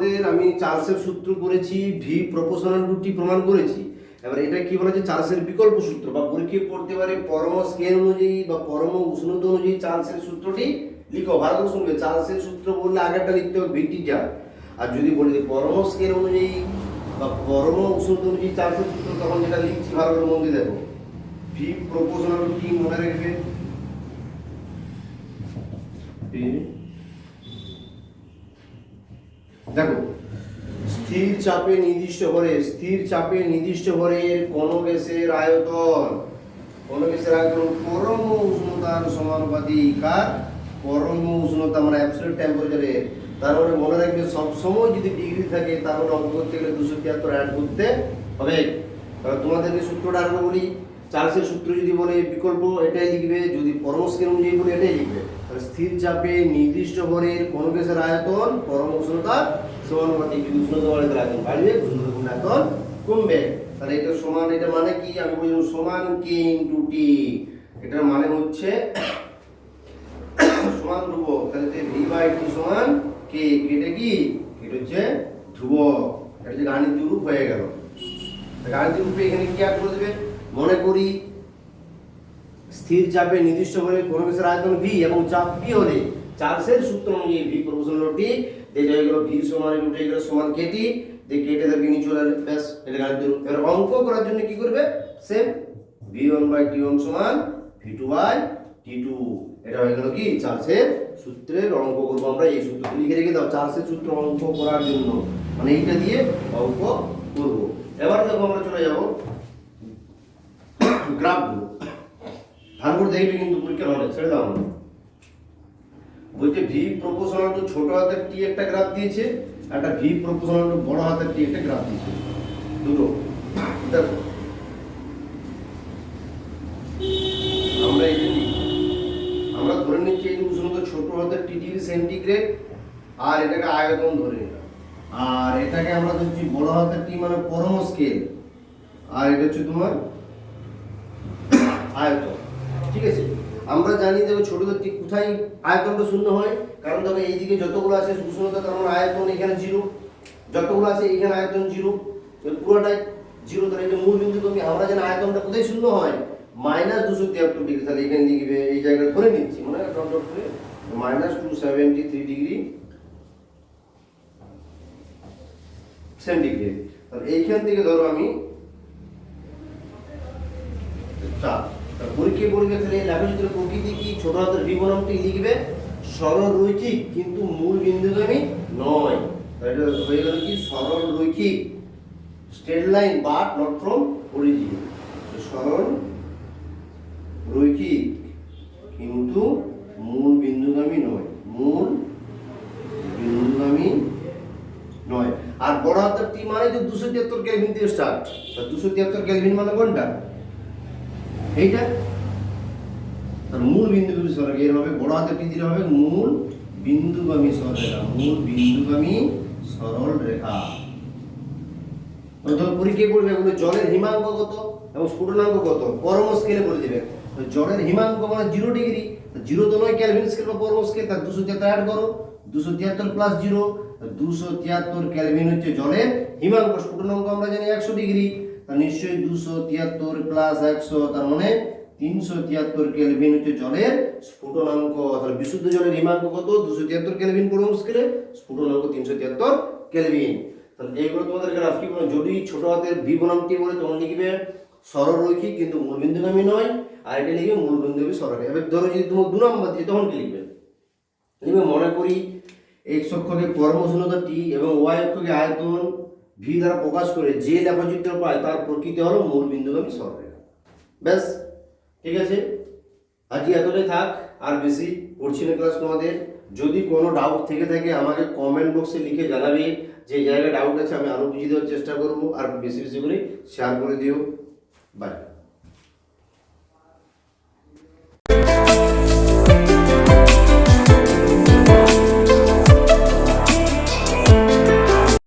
তোমাদের আমি চার্লসের সূত্র করেছি, ভি প্রপোর্শনাল টু টি প্রমাণ করেছি। এবার এটা কি বলা যায়, চার্লসের বিকল্প সূত্র, বা পরীক্ষায় পড়তে পারে পরম স্কেল অনুযায়ী বা পরম উষ্ণতা অনুযায়ী চার্লসের সূত্রটি লিখো। ভালো করে শুনবে, চার্লসের সূত্র বললে আগেরটা লিখতে হবে ভিটিটা, আর যদি বলি পরম স্কেল অনুযায়ী বা পরম উষ্ণতা অনুযায়ী চার্লসের সূত্র, তখন যেটা লিখছি ভালো করে মন দিয়ে দেখো। ভি প্রপোর্শনাল টু টি মনে রাখবে। দেখো, স্থির চাপে নির্দিষ্ট ভরের কোন গ্যাসের আয়তন পরম উষ্ণতার সমানুপাতিক। কার? পরম উষ্ণতা মানে অ্যাবসলিউট টেম্পারেচারে। তার মানে মনে রাখবে, সবসময় যদি ডিগ্রি থাকে তার মানে অঙ্ক করতে গেলে 273 অ্যাড করতে হবে। তাহলে তোমাদেরকে সূত্রটা আরো বলি, চার্লসের সূত্র যদি বলে বিকল্প এটাই লিখবে, যদি পরম স্কেল অনুযায়ী বলে এটাই লিখবে। তাহলে স্থির চাপে নির্দিষ্ট ভরের কোন গ্যাসের আয়তন পরম উষ্ণতার সমানুপাতিক। যদি উষ্ণতা বাড়ে তাহলে আয়তন বাড়বে, উষ্ণতা কমলে আয়তন কমবে। তাহলে এটা সমান, এটা মানে কি আমি বলি সমান কে ইনটু টি। এটার মানে হচ্ছে সমান ধ্রুবক। তাহলে ভি বাই টি সমান কে। এটা কি? এটা হচ্ছে ধ্রুবক। এটা হচ্ছে গাণিতিক রূপ হয়ে গেল। গাণিতিক রূপে এখানে কি অ্যাড করে দেবে? মনে করি স্থির চাপে নির্দিষ্ট ভরে কোন গ্যাসের আয়তন ভি এবং চাপ পি হলে চার্লসের সূত্র অনুযায়ী ভি প্রপোর্শনাল টি, এটা হয়ে গেল ভি সমান রুট হয়ে গেল সমান কেটি। দেখি কেটে দেবে নিচে চলে আসবে, ব্যাস এটা গাণিতিক রূপ। এবার অঙ্ক করার জন্য কি করবে? সেম v1 বাই t1 সমান v2 বাই t2। এটা হয়ে গেল কি চার্লসের সূত্রের অঙ্ক করব আমরা। এই সূত্রটি লিখে রেখে দাও চার্লসের সূত্র অঙ্ক করার জন্য, মানে এইটা দিয়ে অঙ্ক করব। এবার দেখো আমরা চলে যাব গ্রাফগুলো। ভালো করে দেখবে কিন্তু পরীক্ষা হলে, ছেড়ে দাও না। বলছে ভি প্রপোর্শনাল টু ছোট হাতের টি একটা গ্রাফ দিয়েছে, একটা ভি প্রপোর্শনাল টু বড় হাতের টি একটা গ্রাফ দিয়েছে, দুটো। দেখো আমরা এই আমরা ধরে নিচ্ছি এই উষ্ণতা ছোট হাতের টি ডিগ্রি সেন্টিগ্রেড, আর এটাকে আয়তন ধরে নিলাম, আর এটাকে আমরা ধরছি বড় হাতের টি মানে পরম স্কেল, আর এটা হচ্ছে তোমার আয়তন। ঠিক আছে, আমরা জানি যে ছোটদের ঠিক কোথায় আয়তনটা শূন্য হয়, কারণ দেখো এইদিকে যতগুলো আছে উষ্ণতা তার মানে আয়তন এখানে জিরো, যতগুলো আছে এখানে আয়তন জিরো, পুরোটাই জিরো। তাহলে এটা মূল বিন্দু তুমি আমরা জানি আয়তনটা কোথায় শূন্য হয়, -273 ডিগ্রি। তাহলে এখানে লিখবে এই জায়গায় ধরে নিচ্ছি, মানে ডট ডট করে -273 ডিগ্রি সেন্টিগ্রেড। তাহলে এইখান থেকে ধরো আমি পরীক্ষায় পড়বে, তাহলে লেখচিত্র প্রকৃতি কি? ছোট হাতের ভি বনামটি লিখবে সরল রৈখিক কিন্তু মূল বিন্দুগামী নয়। এটা হয়ে গেল কি সরল রৈখিক, straight line but not from origin. সরল রৈখিক কিন্তু মূল বিন্দুগামী নয়, মূল বিন্দুগামী নয়। আর বড় হাতের টি মানে যে 273 কেলভিন দিয়ে স্টার্ট। 273 কেলভিন মানে কোনটা? এইটা। তার মূল বিন্দুগামী সরল এর হবে বড় হাতের টি দিলে হবে মূল বিন্দুগামী সরল রেখা, মূল বিন্দুগামী সরল রেখা। অথবা পরীক্ষায় পড়বে এগুলো জলের হিমাঙ্ক কত এবং স্ফুটনাঙ্ক কত পরম স্কেলে বলে দিবে। জলের হিমাঙ্ক মানে 0 ডিগ্রি, 0 তো নয় কেলভিন স্কেল বা পরম স্কেল, তার 273 অ্যাড করো, 273 প্লাস 0, 273 কেলভিন হচ্ছে জলের হিমাঙ্ক। স্ফুটনাঙ্ক আমরা জানি 100 ডিগ্রি, তার নিশ্চয়ই 273 প্লাস 100 তার মানে 373 কেলভিন হচ্ছে জলের স্ফুটনাঙ্ক। তাহলে বিশুদ্ধ জলের হিমাঙ্ক কত? 273 কেলভিন পরম স্কেলে, স্ফুটনাঙ্ক 373 কেলভিন। তাহলে এইগুলো তোমাদের গ্রাফ কি বলে? যদি ছোট হাতের ভি বনাম টি বলে তখন লিখবে সরল রৈখিক কিন্তু মূল বিন্দুগামী নয়, আর এটা লিখবে মূল বিন্দুগামী সরল। এবার ধরো যদি তোমার 2 নম্বর দিয়ে তখন কি লিখবে? লিখবে মনে করি x অক্ষকে পরম উষ্ণতা টি এবং y অক্ষকে আয়তন ভি দ্বারা প্রকাশ করে যে লেখচিত্র পায় তার প্রকৃতি হলো মূল বিন্দুগামী সরলরেখা। ব্যাস, ঠিক আছে, আজকে এতটাই থাক, আর বেশি পড়ছি না ক্লাস তোমাদের। যদি কোনো ডাউট থেকে থাকে আমাকে কমেন্ট বক্সে লিখে জানাবে, যে জায়গায় ডাউট আছে আমি আরো বুঝিয়ে দেওয়ার চেষ্টা করব, আর বেশি বেশি করে শেয়ার করে দিও। বাই।